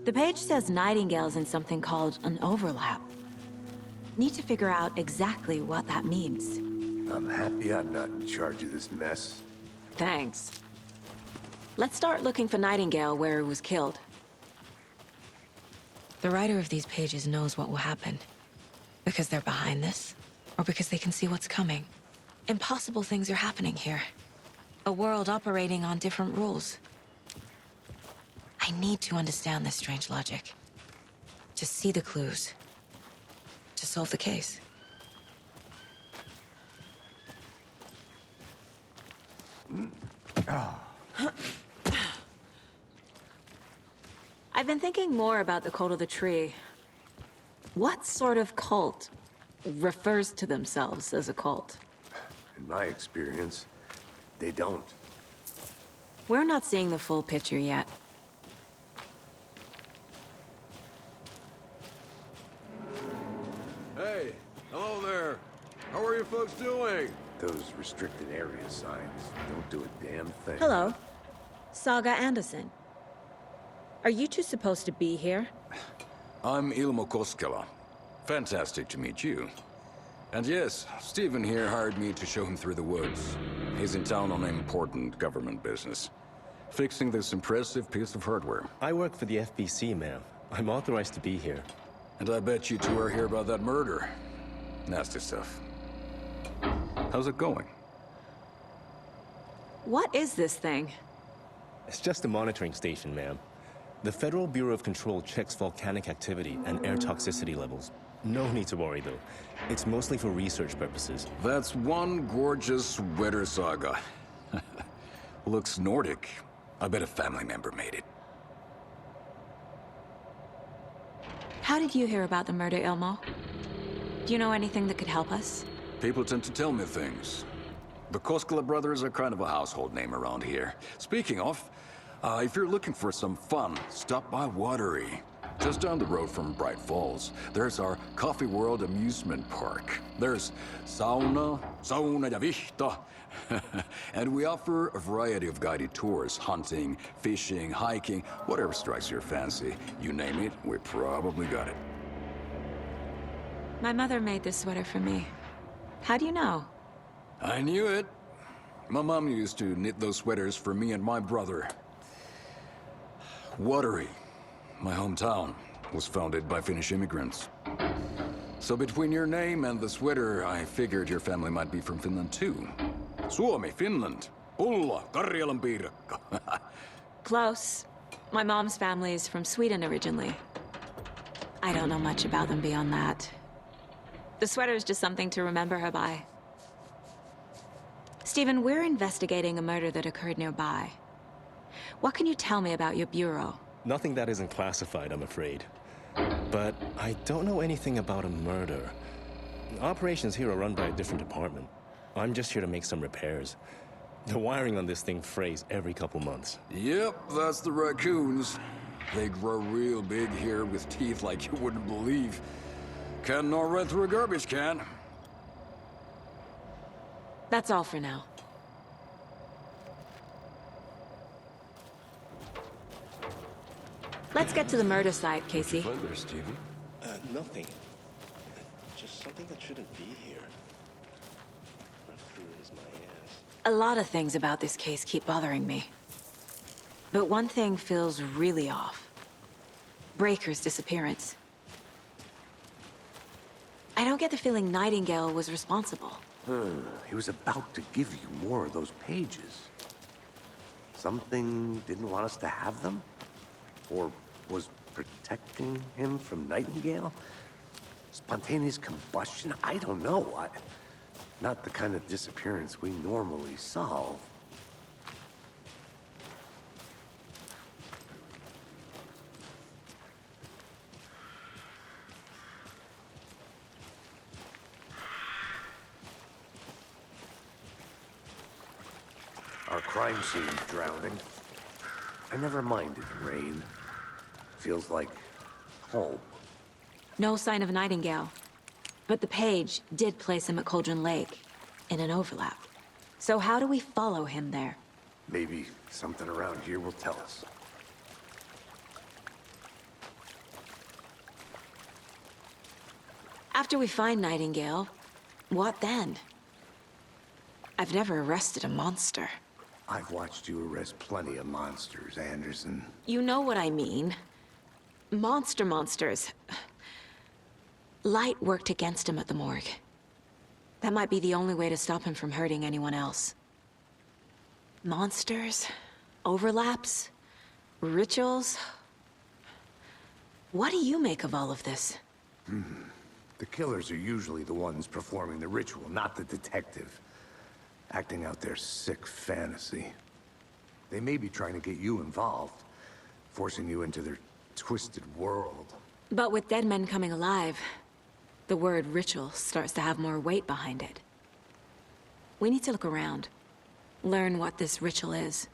The page says Nightingale's in something called an overlap. Need to figure out exactly what that means. I'm happy I'm not in charge of this mess. Thanks. Let's start looking for Nightingale where he was killed. The writer of these pages knows what will happen. Because they're behind this, or because they can see what's coming. Impossible things are happening here. A world operating on different rules. I need to understand this strange logic. To see the clues. To solve the case. I've been thinking more about the cult of the tree. What sort of cult refers to themselves as a cult? In my experience, they don't. We're not seeing the full picture yet. Hey, hello there. How are you folks doing? Those restricted area signs don't do a damn thing. Hello. Saga Anderson. Are you two supposed to be here? I'm Ilmo Koskela. Fantastic to meet you. And yes, Stephen here hired me to show him through the woods. He's in town on important government business. Fixing this impressive piece of hardware. I work for the FBC, ma'am. I'm authorized to be here. And I bet you two are here about that murder. Nasty stuff. How's it going? What is this thing? It's just a monitoring station, ma'am. The Federal Bureau of Control checks volcanic activity and air toxicity levels. No need to worry, though. It's mostly for research purposes. That's one gorgeous weather saga. Looks Nordic. I bet a family member made it. How did you hear about the murder, Ilmo? Do you know anything that could help us? People tend to tell me things. The Koskela brothers are kind of a household name around here. Speaking of, if you're looking for some fun, stop by Watery. Just down the road from Bright Falls, there's our Coffee World amusement park. There's sauna ja vihta. And we offer a variety of guided tours, hunting, fishing, hiking, whatever strikes your fancy. You name it, we probably got it. My mother made this sweater for me. How do you know? I knew it. My mom used to knit those sweaters for me and my brother. Watery, my hometown, was founded by Finnish immigrants. So between your name and the sweater, I figured your family might be from Finland too. Suomi, Finland. Pulla, Karjalan piirakka. Close. My mom's family is from Sweden originally. I don't know much about them beyond that. The sweater is just something to remember her by. Stephen, we're investigating a murder that occurred nearby. What can you tell me about your bureau? Nothing that isn't classified, I'm afraid. But I don't know anything about a murder. Operations here are run by a different department. I'm just here to make some repairs. The wiring on this thing frays every couple months. Yep, that's the raccoons. They grow real big here with teeth like you wouldn't believe. Can nor run through a garbage can. That's all for now. Let's get to the murder site, Casey. Find there, Stephen. Nothing. Just something that shouldn't be here. Not clear as my ass. A lot of things about this case keep bothering me. But one thing feels really off. Breaker's disappearance. I don't get the feeling Nightingale was responsible. He was about to give you more of those pages. Something didn't want us to have them? Or was protecting him from Nightingale? Spontaneous combustion? I don't know. Not the kind of disappearance we normally solve. Our crime scene's drowning. I never minded rain. Feels like home. No sign of Nightingale. But the page did place him at Cauldron Lake, in an overlap. So how do we follow him there? Maybe something around here will tell us. After we find Nightingale, what then? I've never arrested a monster. I've watched you arrest plenty of monsters, Anderson. You know what I mean. Monsters. Light worked against him at the morgue. That might be the only way to stop him from hurting anyone else. Monsters? Overlaps? Rituals? What do you make of all of this? The killers are usually the ones performing the ritual, not the detective. Acting out their sick fantasy. They may be trying to get you involved, forcing you into their twisted world. But with dead men coming alive, the word ritual starts to have more weight behind it. We need to look around. Learn what this ritual is.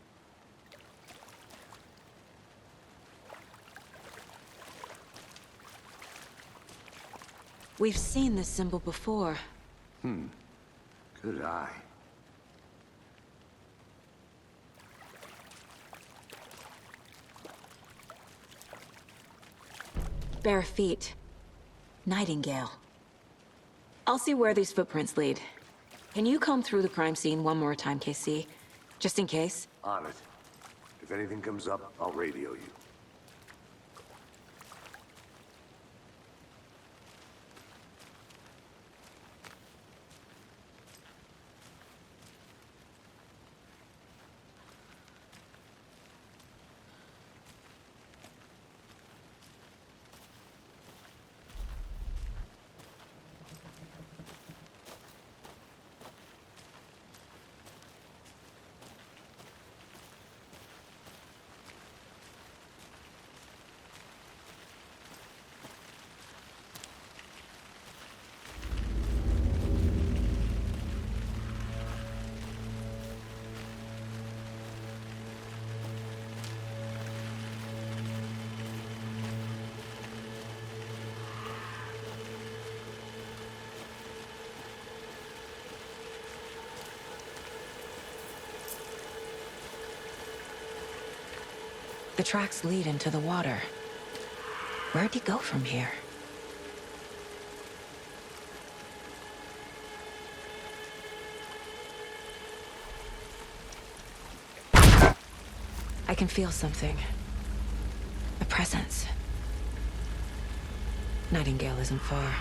We've seen this symbol before. Good eye. Bare feet. Nightingale. I'll see where these footprints lead. Can you comb through the crime scene one more time, KC? Just in case? On it. If anything comes up, I'll radio you. The tracks lead into the water. Where'd he go from here? I can feel something. A presence. Nightingale isn't far.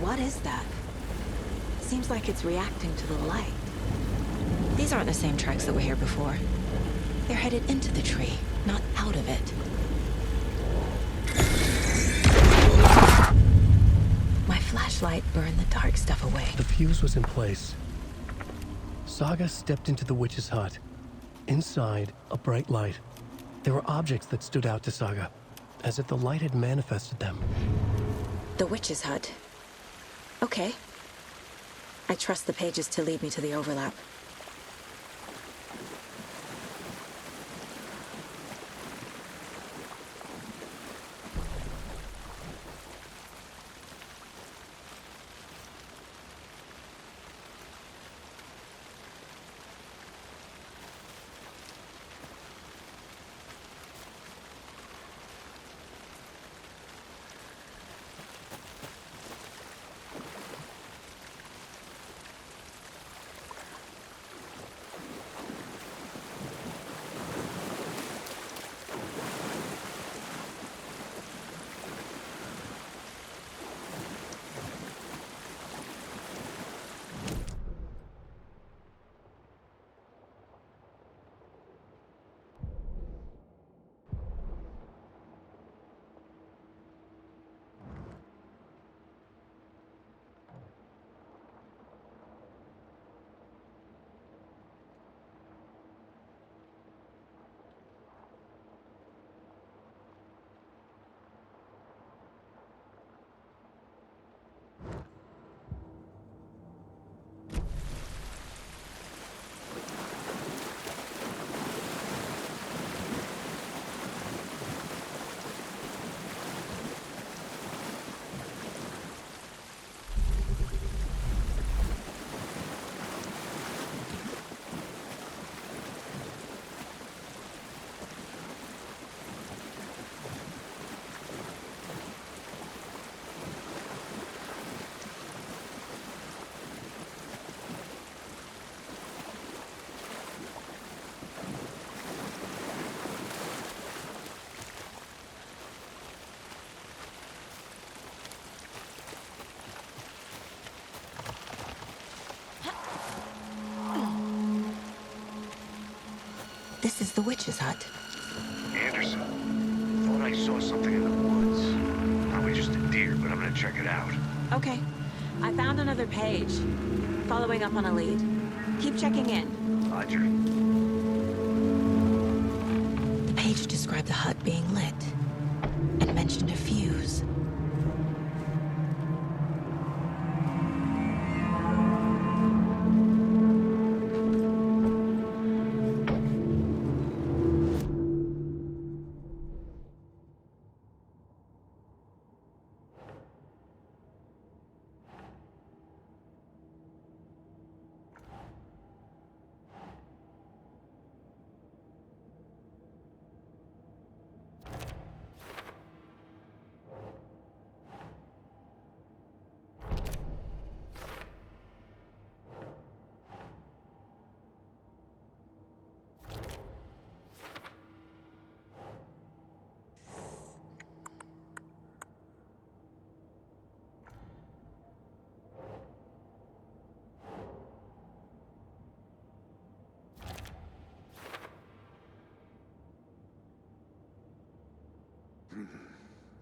What is that? Seems like it's reacting to the light. These aren't the same tracks that were here before. They're headed into the tree, not out of it. My flashlight burned the dark stuff away. The fuse was in place. Saga stepped into the witch's hut. Inside, a bright light. There were objects that stood out to Saga, as if the light had manifested them. The witch's hut. Okay. I trust the pages to lead me to the overlap. is the witch's hut? Anderson, thought I saw something in the woods. Probably just a deer, but I'm gonna check it out. Okay. I found another page. Following up on a lead. Keep checking in. Roger. The page described the hut being lit and mentioned a fuse.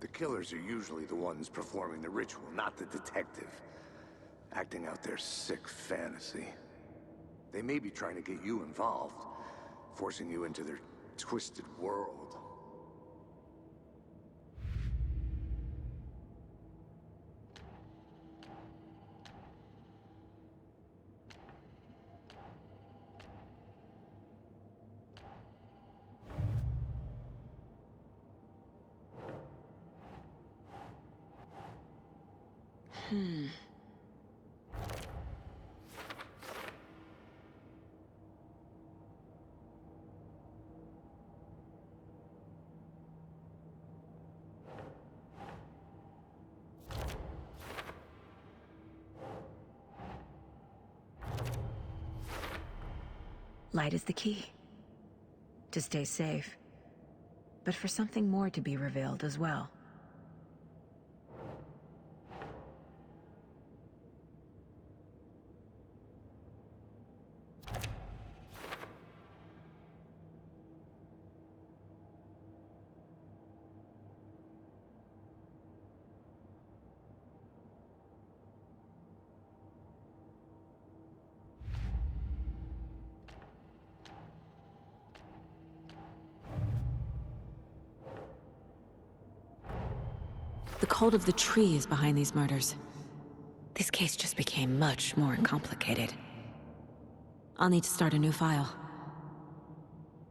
The killers are usually the ones performing the ritual, not the detective. Acting out their sick fantasy. They may be trying to get you involved, forcing you into their twisted world. Light is the key. To stay safe. But for something more to be revealed as well. The cult of the tree is behind these murders. This case just became much more complicated. I'll need to start a new file.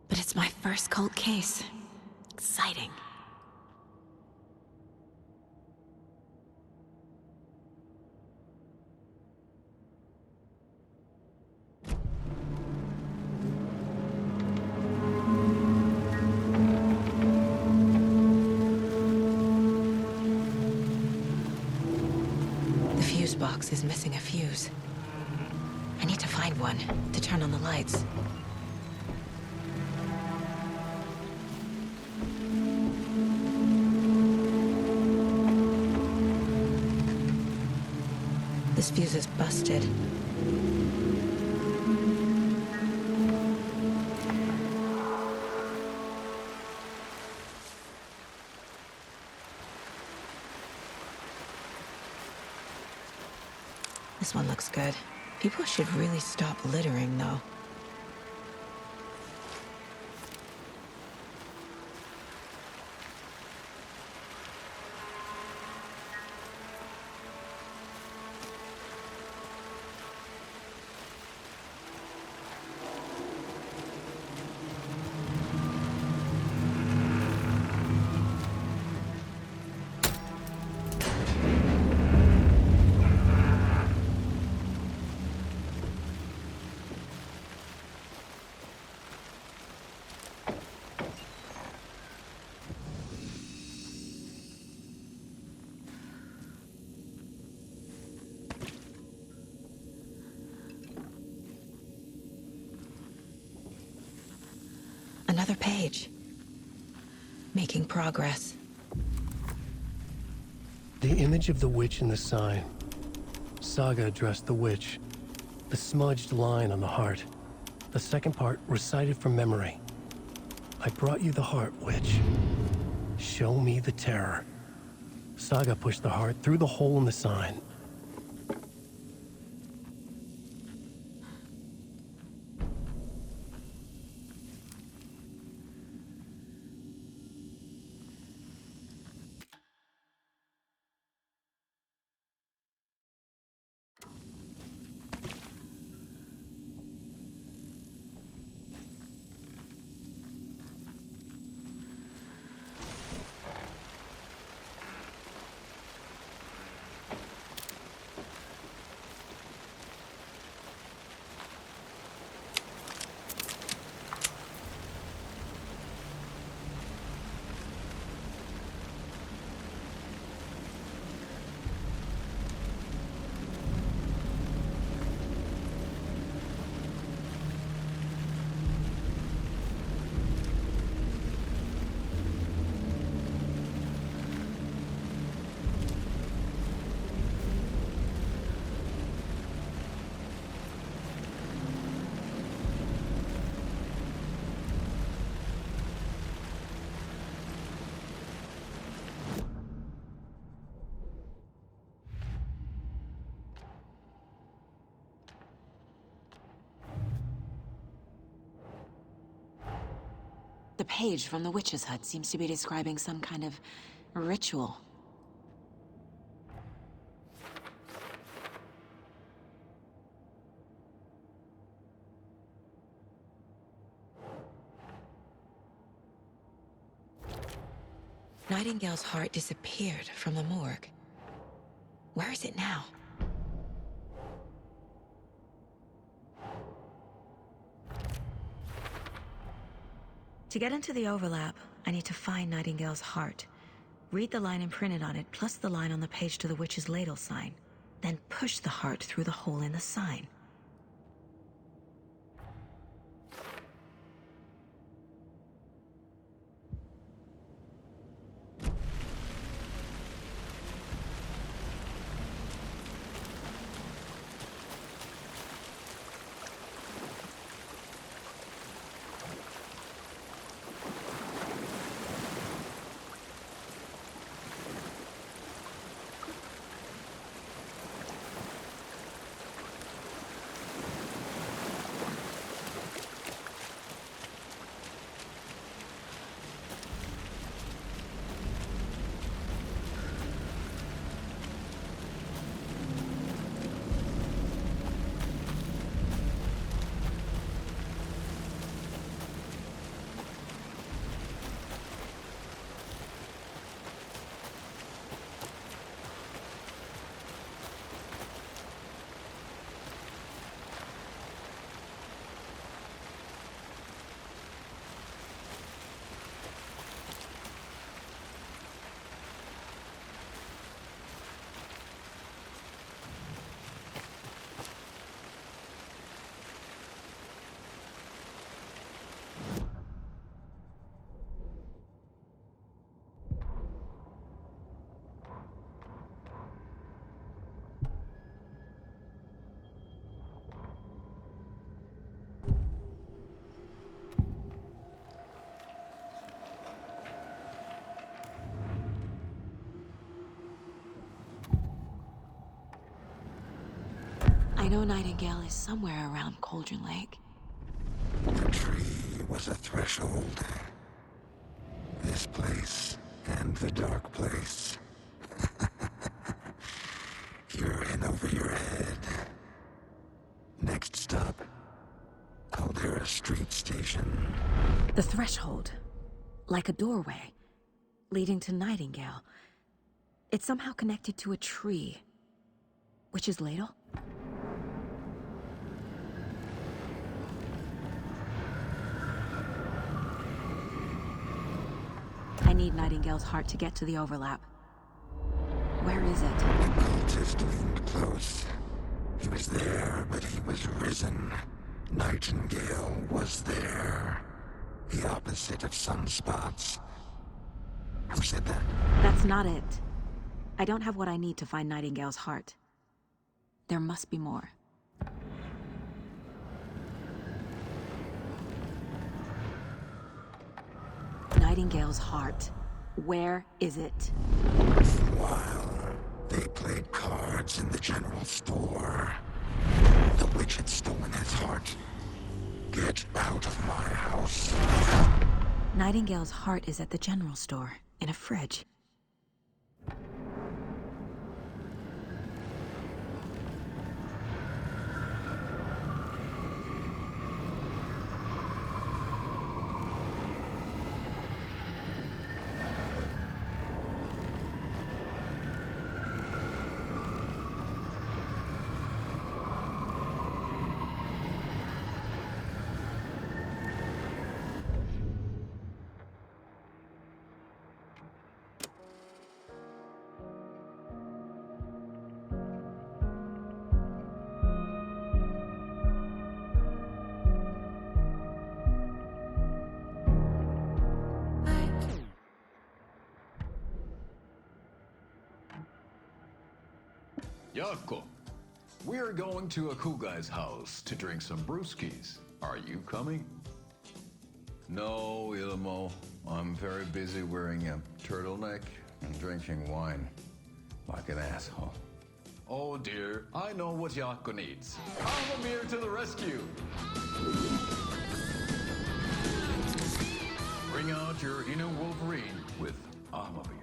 But it's my first cult case. Exciting. The fuse box is missing a fuse. I need to find one to turn on the lights. This fuse is busted. This one looks good. People should really stop littering, though. Another page. Making progress. The image of the witch in the sign. Saga addressed the witch. The smudged line on the heart. The second part recited from memory. I brought you the heart, witch. Show me the terror. Saga pushed the heart through the hole in the sign. The page from the witch's hut seems to be describing some kind of ritual. Nightingale's heart disappeared from the morgue. Where is it now? To get into the overlap, I need to find Nightingale's heart. Read the line imprinted on it, plus the line on the page to the witch's ladle sign. Then push the heart through the hole in the sign. I know Nightingale is somewhere around Cauldron Lake. The tree was a threshold. This place and the dark place. You're in over your head. Next stop, Caldera Street Station. The threshold. Like a doorway. Leading to Nightingale. It's somehow connected to a tree. Witch's ladle? I need Nightingale's heart to get to the overlap. Where is it? The cultist leaned close. He was there, but he was risen. Nightingale was there. The opposite of sunspots. Who said that? That's not it. I don't have what I need to find Nightingale's heart. There must be more. Nightingale's heart. Where is it? While they played cards in the general store, the witch had stolen his heart. Get out of my house. Nightingale's heart is at the general store, in a fridge. Yako, we're going to Akugai's house to drink some brewskis. Are you coming? No, Ilmo. I'm very busy wearing a turtleneck and drinking wine. Like an asshole. Oh dear, I know what Yako needs. Amamir to the rescue! Bring out your inner Wolverine with Amamir.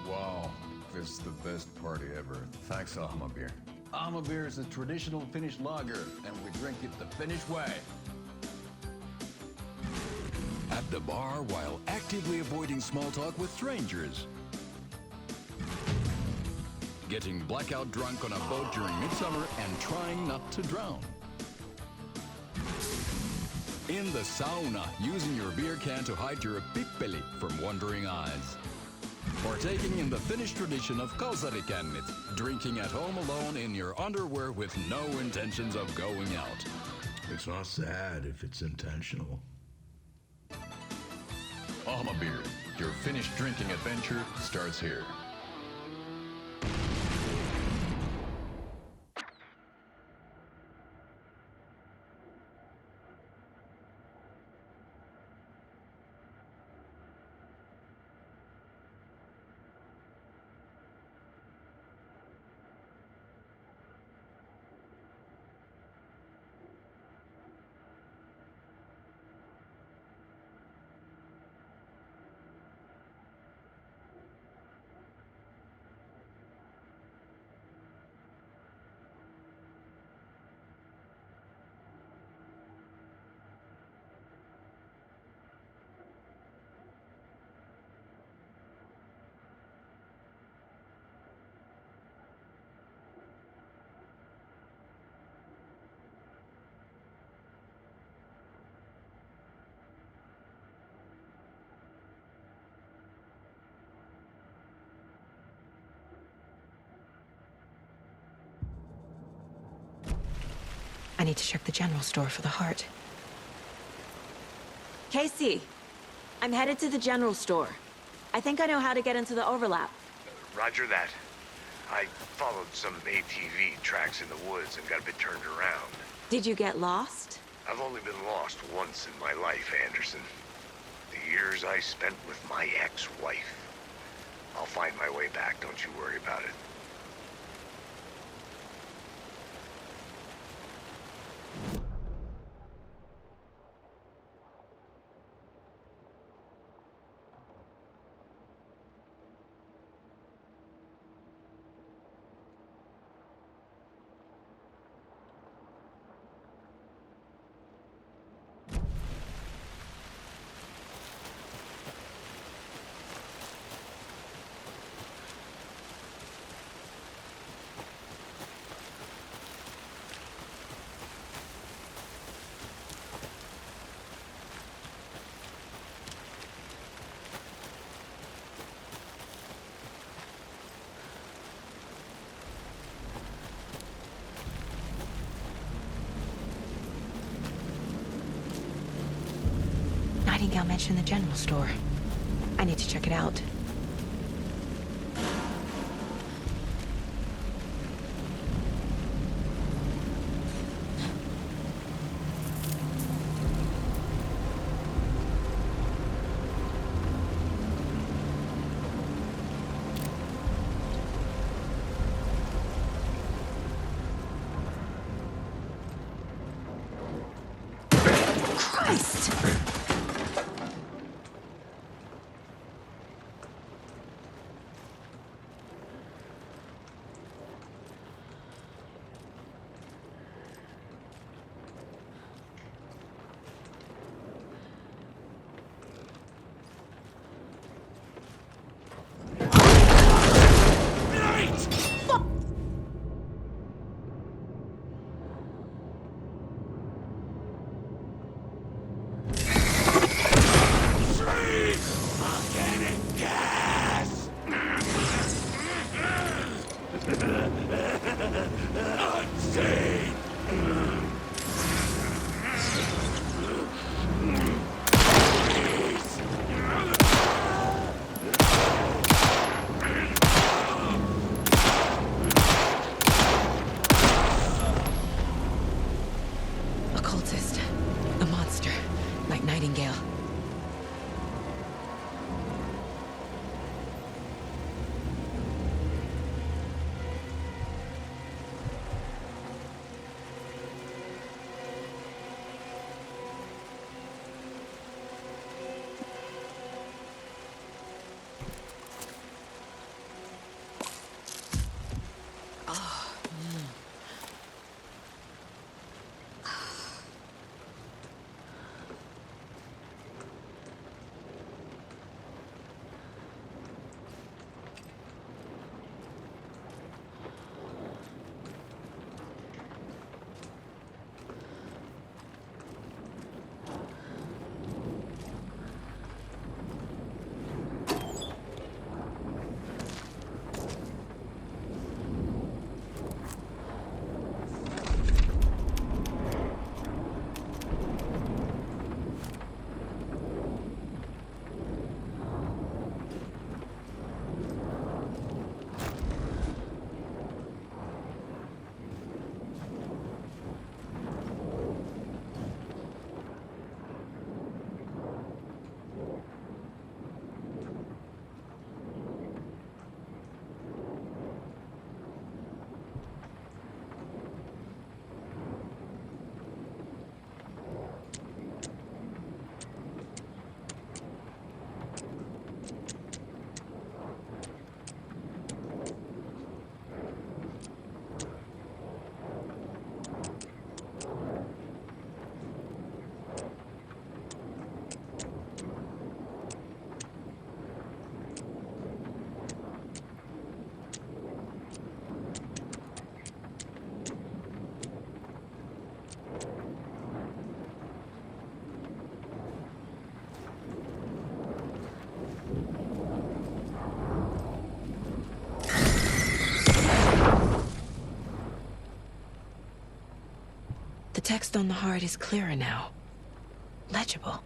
Wow, this is the best party ever. Thanks, Amabir. Amabir is a traditional Finnish lager, and we drink it the Finnish way. At the bar while actively avoiding small talk with strangers. Getting blackout drunk on a boat during midsummer and trying not to drown. In the sauna, using your beer can to hide your pippeli from wandering eyes. Partaking in the Finnish tradition of kalsarikännit, drinking at home alone in your underwear with no intentions of going out. It's not sad if it's intentional. Amabir, your Finnish drinking adventure starts here. I need to check the general store for the heart. Casey, I'm headed to the general store. I think I know how to get into the overlap. Roger that. I followed some ATV tracks in the woods and got a bit turned around. Did you get lost? I've only been lost once in my life, Anderson. The years I spent with my ex-wife. I'll find my way back, don't you worry about it. Nightingale mentioned the general store. I need to check it out. text on the heart is clearer now. Legible.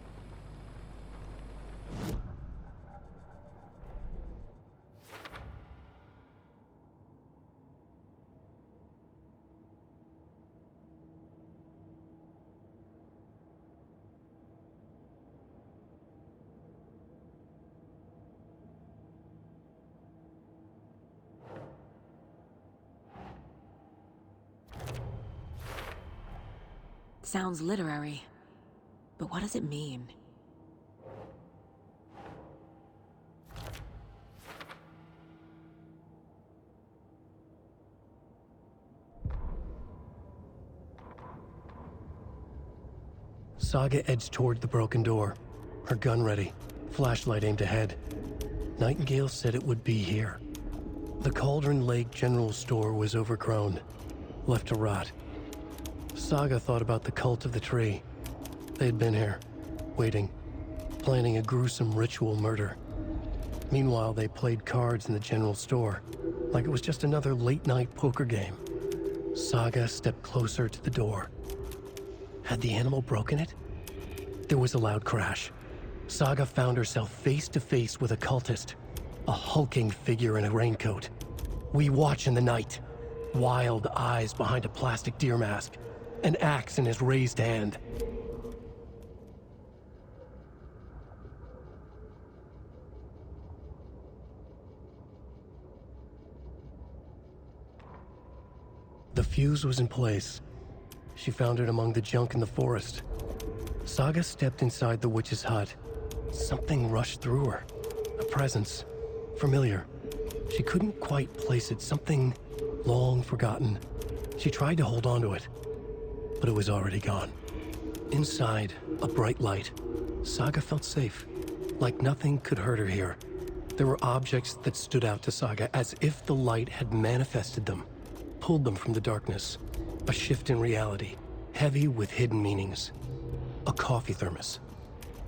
Sounds literary, but what does it mean? Saga edged toward the broken door, her gun ready, flashlight aimed ahead. Nightingale said it would be here. The Cauldron Lake General Store was overgrown, left to rot. Saga thought about the cult of the tree. They'd been here, waiting, planning a gruesome ritual murder. Meanwhile, they played cards in the general store, like it was just another late-night poker game. Saga stepped closer to the door. Had the animal broken it? There was a loud crash. Saga found herself face to face with a cultist, a hulking figure in a raincoat. We watch in the night, wild eyes behind a plastic deer mask, an axe in his raised hand. The fuse was in place. She found it among the junk in the forest. Saga stepped inside the witch's hut. Something rushed through her. A presence. Familiar. She couldn't quite place it. Something long forgotten. She tried to hold on to it, but it was already gone. Inside, a bright light. Saga felt safe. Like nothing could hurt her here. There were objects that stood out to Saga as if the light had manifested them, pulled them from the darkness. A shift in reality, heavy with hidden meanings. A coffee thermos,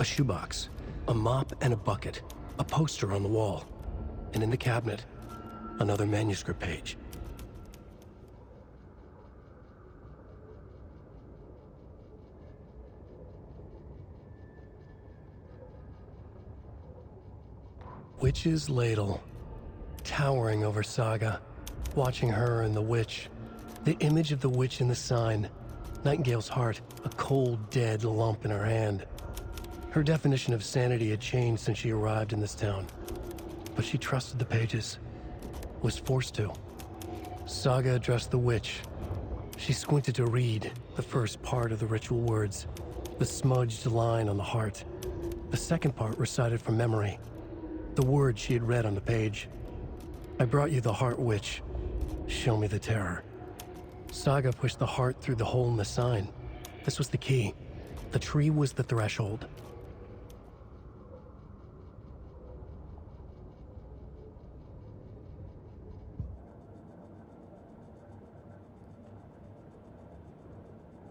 a shoebox, a mop and a bucket, a poster on the wall, and in the cabinet, another manuscript page. Witch's ladle, towering over Saga, watching her and the witch. The image of the witch in the sign, Nightingale's heart, a cold, dead lump in her hand. Her definition of sanity had changed since she arrived in this town, but she trusted the pages, was forced to. Saga addressed the witch. She squinted to read the first part of the ritual words, the smudged line on the heart. The second part recited from memory, the words she had read on the page. I brought you the heart, witch. Show me the terror. Saga pushed the heart through the hole in the sign. This was the key. The tree was the threshold.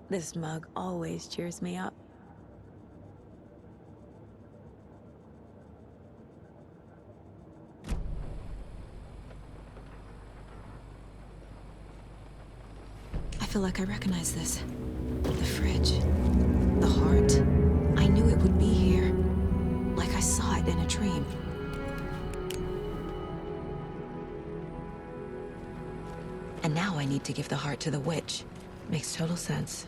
This mug always cheers me up. I feel like I recognize this. The fridge. The heart. I knew it would be here. Like I saw it in a dream. And now I need to give the heart to the witch. Makes total sense.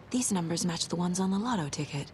These numbers match the ones on the lotto ticket.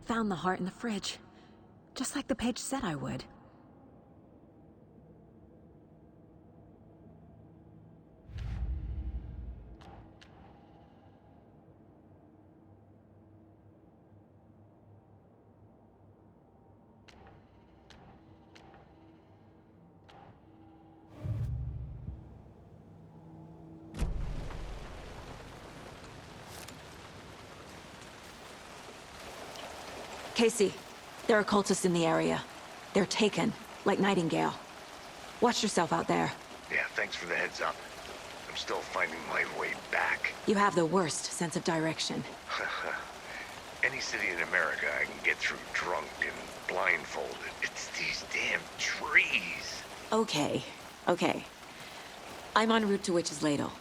Found the heart in the fridge. Just like the page said I would. Casey, there are cultists in the area. They're taken, like Nightingale. Watch yourself out there. Yeah, thanks for the heads up. I'm still finding my way back. You have the worst sense of direction. Any city in America I can get through drunk and blindfolded. It's these damn trees. Okay, okay. I'm en route to Witch's Ladle.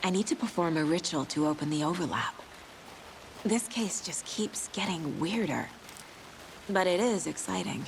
I need to perform a ritual to open the overlap. This case just keeps getting weirder. But it is exciting.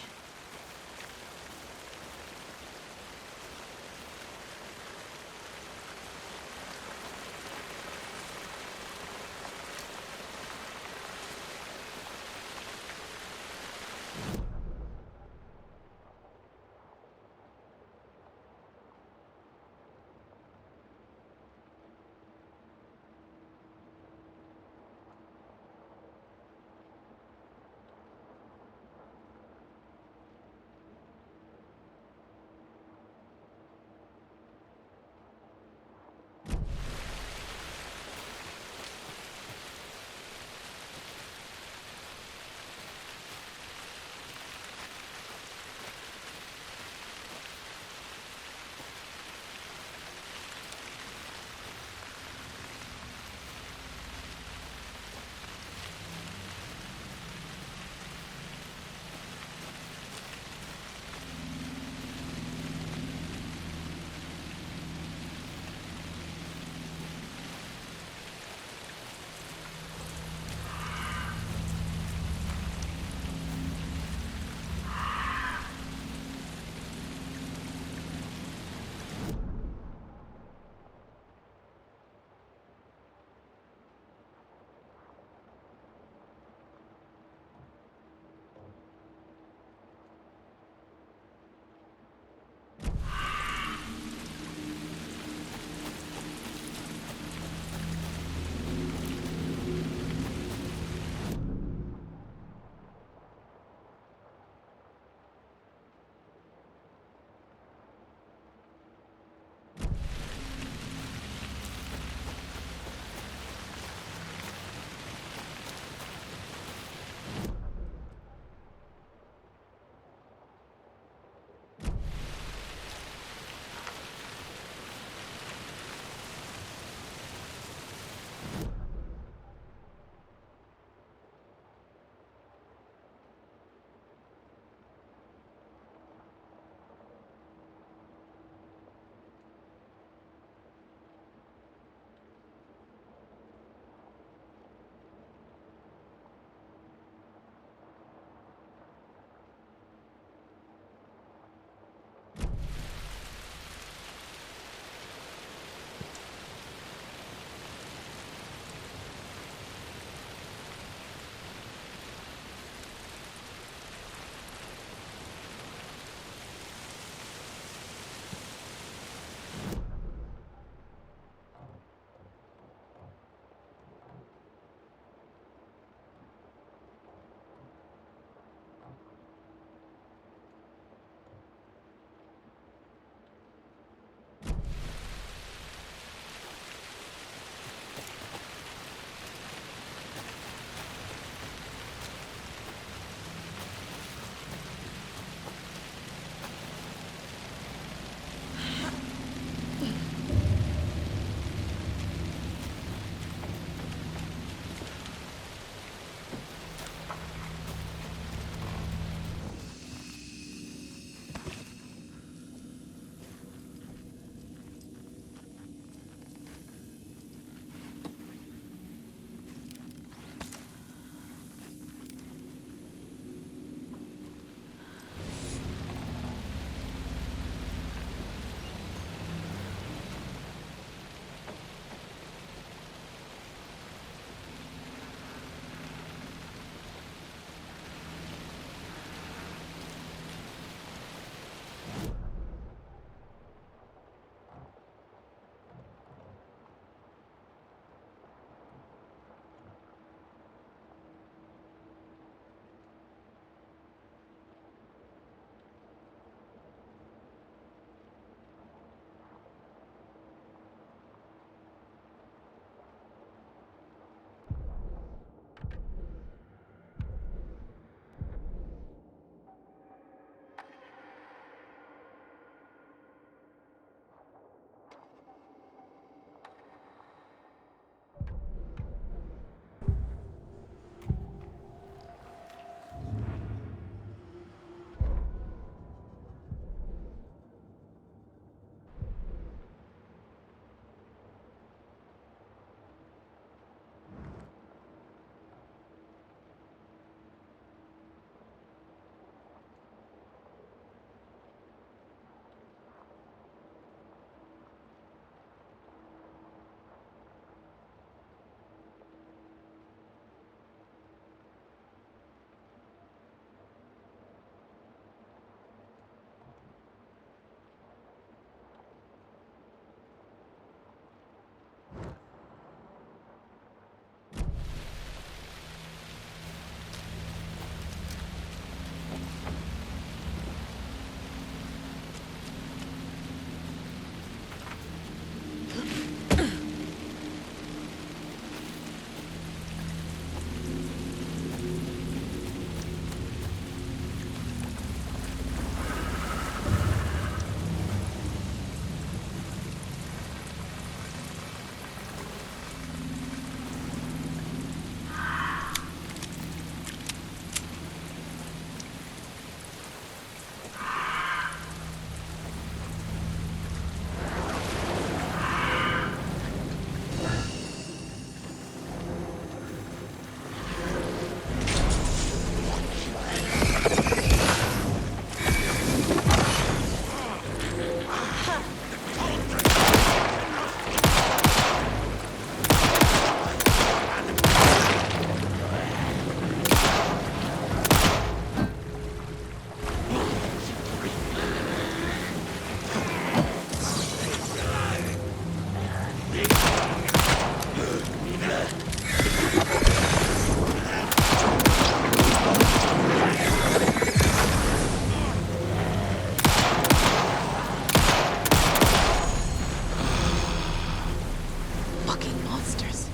Fucking monsters.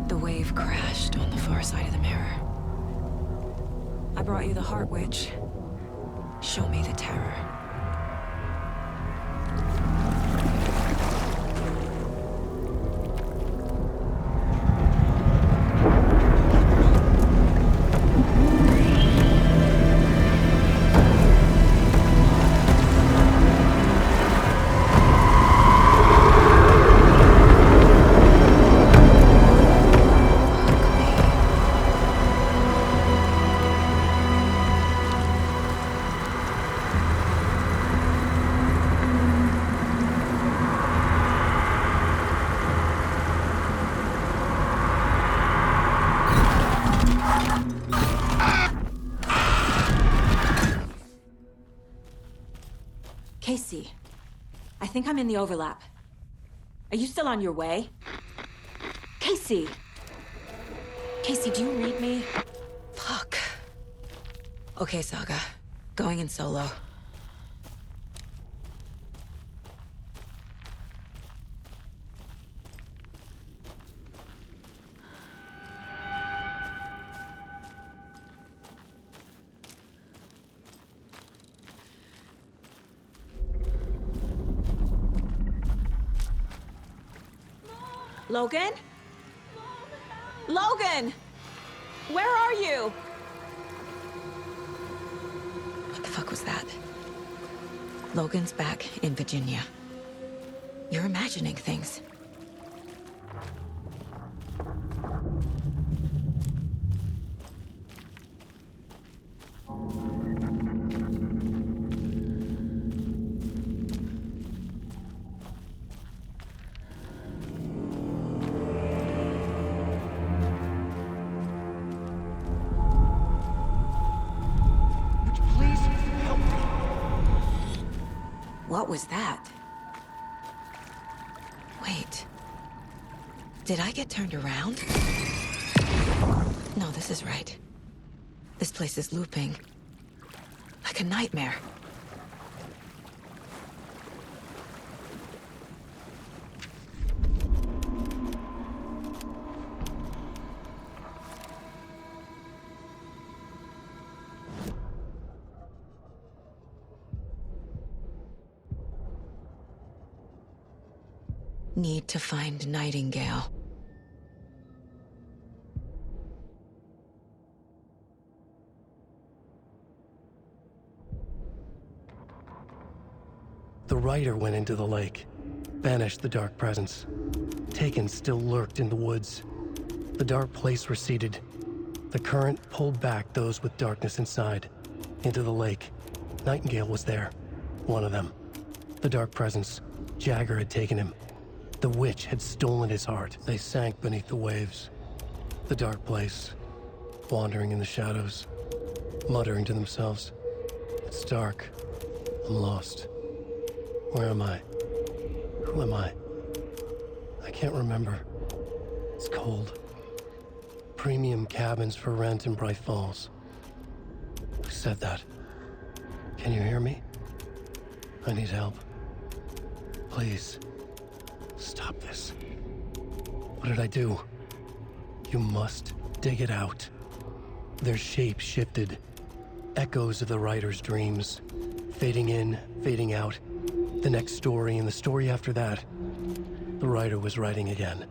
The wave crashed on the far side of the mirror. I brought you the Heart Witch. Show me the terror. Casey, I think I'm in the overlap. Are you still on your way? Casey! Casey, do you read me? Fuck. Okay, Saga. Going in solo. Logan? Logan! Where are you? What the fuck was that? Logan's back in Virginia. You're imagining things. What was that? Wait. Did I get turned around? No, this is right. This place is looping. Like a nightmare. Need to find Nightingale. The rider went into the lake, banished the dark presence. Taken still lurked in the woods. The dark place receded. The current pulled back those with darkness inside, into the lake. Nightingale was there, one of them. The dark presence, Jagger had taken him. The witch had stolen his heart. They sank beneath the waves. The dark place, wandering in the shadows, muttering to themselves. It's dark. I'm lost. Where am I? Who am I? I can't remember. It's cold. premium cabins for rent in Bright Falls. Who said that? Can you hear me? I need help. Please, stop this. What did I do? You must dig it out. Their shape shifted. Echoes of the writer's dreams. Fading in, fading out. The next story and the story after that. The writer was writing again.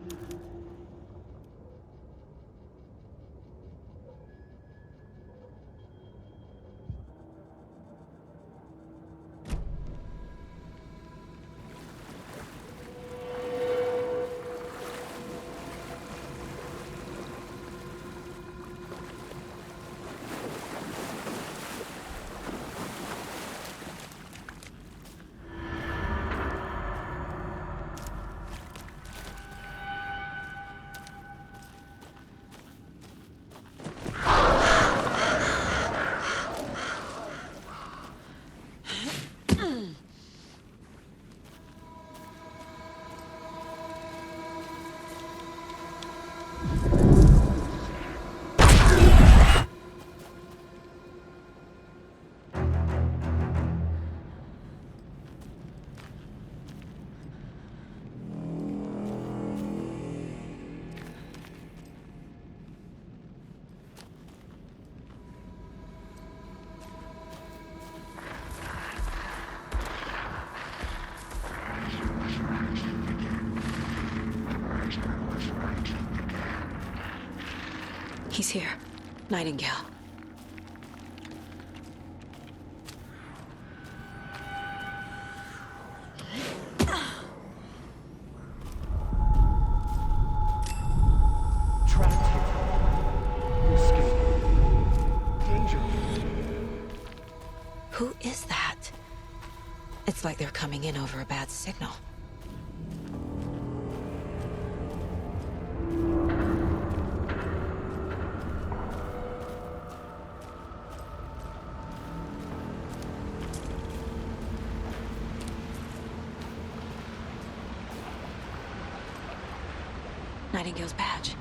He's here. Nightingale. Trapped here. Escape. Danger. Who is that? It's like they're coming in over a bad signal. Nightingale's badge.